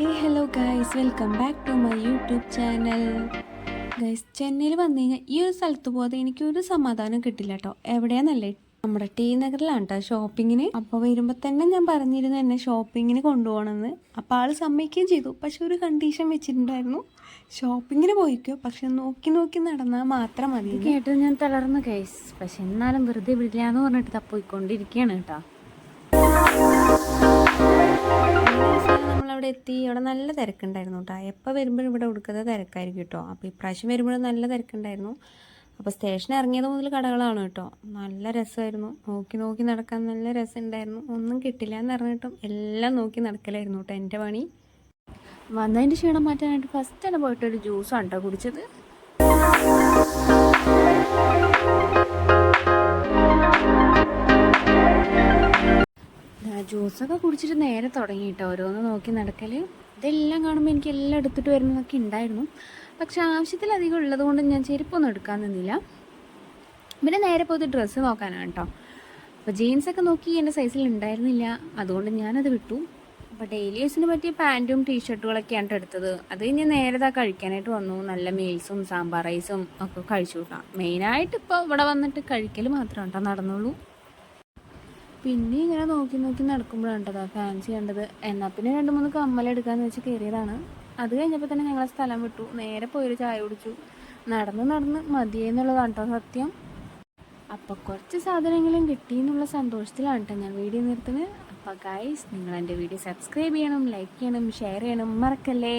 Hello guys, welcome back to my YouTube channel. Guys, ചെന്നൈയിൽ വന്നു കഴിഞ്ഞാൽ ഈ ഒരു സ്ഥലത്ത് പോകാതെ എനിക്കൊരു സമാധാനം കിട്ടില്ല കേട്ടോ. എവിടെയാന്നല്ലേ, നമ്മുടെ ടി നഗറിലാണ് കേട്ടോ ഷോപ്പിങ്ങിന്. അപ്പോൾ വരുമ്പോൾ തന്നെ ഞാൻ പറഞ്ഞിരുന്നു എന്നെ ഷോപ്പിങ്ങിന് കൊണ്ടുപോകണമെന്ന്. അപ്പോൾ ആൾ സമ്മതിക്കുകയും ചെയ്തു. പക്ഷെ ഒരു കണ്ടീഷൻ വെച്ചിട്ടുണ്ടായിരുന്നു, ഷോപ്പിങ്ങിന് പോയിക്കോ, പക്ഷെ നോക്കി നോക്കി നടന്നാൽ മാത്രം മതി. കേട്ടത് ഞാൻ തളർന്നു ഗൈസ്. പക്ഷെ എന്നാലും വെറുതെ വിടില്ല എന്ന് പറഞ്ഞിട്ട് തപ്പോയിക്കൊണ്ടിരിക്കുകയാണ് കേട്ടോ. നമ്മളവിടെ എത്തി. അവിടെ നല്ല തിരക്കുണ്ടായിരുന്നു കേട്ടോ. എപ്പോൾ വരുമ്പോഴും ഇവിടെ കൊടുക്കുന്ന തിരക്കായിരിക്കും കേട്ടോ. അപ്പോൾ ഇപ്രാവശ്യം വരുമ്പോഴും നല്ല തിരക്കുണ്ടായിരുന്നു. അപ്പോൾ സ്റ്റേഷൻ ഇറങ്ങിയത് മുതൽ കടകളാണ് കേട്ടോ. നല്ല രസമായിരുന്നു, നോക്കി നോക്കി നടക്കാൻ നല്ല രസമുണ്ടായിരുന്നു. ഒന്നും കിട്ടില്ല എന്ന് പറഞ്ഞിട്ടും എല്ലാം നോക്കി നടക്കലായിരുന്നു കേട്ടോ എൻ്റെ പണി. വന്നതിൻ്റെ ക്ഷീണം മാറ്റാനായിട്ട് ഫസ്റ്റ് തന്നെ പോയിട്ട് ഒരു ജ്യൂസാണ് കേട്ടോ കുടിച്ചത്. ജ്യൂസൊക്കെ കുടിച്ചിട്ട് നേരെ തുടങ്ങിയിട്ട് ഓരോന്ന് നോക്കി നടക്കൽ. ഇതെല്ലാം കാണുമ്പോൾ എനിക്ക് എല്ലാം എടുത്തിട്ട് വരുന്നതൊക്കെ ഉണ്ടായിരുന്നു. പക്ഷെ ആവശ്യത്തിലധികം ഉള്ളത് കൊണ്ട് ഞാൻ ചെരുപ്പൊന്നും എടുക്കാൻ നിന്നില്ല. പിന്നെ നേരെ പോയിട്ട് ഡ്രസ്സ് നോക്കാനാണ് കേട്ടോ. അപ്പോൾ ജീൻസൊക്കെ നോക്കി എൻ്റെ സൈസിൽ ഉണ്ടായിരുന്നില്ല, അതുകൊണ്ട് ഞാനത് വിട്ടു. അപ്പോൾ ഡെയിലി യൂസിന് പറ്റിയ പാൻറ്റും ടീഷർട്ടുകളൊക്കെയാണ് എടുത്തത്. അത് കഴിഞ്ഞ് നേരെ കഴിക്കാനായിട്ട് വന്നു. നല്ല മീൽസും സാമ്പാർ റൈസും ഒക്കെ കഴിച്ചു കൂട്ടാം. മെയിനായിട്ട് ഇപ്പോൾ ഇവിടെ വന്നിട്ട് കഴിക്കൽ മാത്രം കേട്ടോ നടന്നുള്ളൂ. പിന്നെ ഇങ്ങനെ നോക്കി നോക്കി നടക്കുമ്പോഴാണ് കേട്ടോ ഫാൻസി കണ്ടത്. എന്നാൽ പിന്നെ 2-3 കമ്മലെടുക്കാമെന്ന് വെച്ച് കയറിയതാണ്. അത് കഴിഞ്ഞപ്പോൾ തന്നെ ഞങ്ങൾ സ്ഥലം വിട്ടു, നേരെ പോയൊരു ചായ കുടിച്ചു. നടന്ന് മതിയെന്നുള്ളതാണ് കേട്ടോ സത്യം. അപ്പോൾ കുറച്ച് സാധനങ്ങളും കിട്ടി എന്നുള്ള സന്തോഷത്തിലാണ് കേട്ടോ ഞാൻ വീഡിയോ നിർത്തുന്നത്. അപ്പോൾ ഗൈസ്, നിങ്ങൾ എൻ്റെ വീഡിയോ സബ്സ്ക്രൈബ് ചെയ്യണം, ലൈക്ക് ചെയ്യണം, ഷെയർ ചെയ്യണം മറക്കല്ലേ.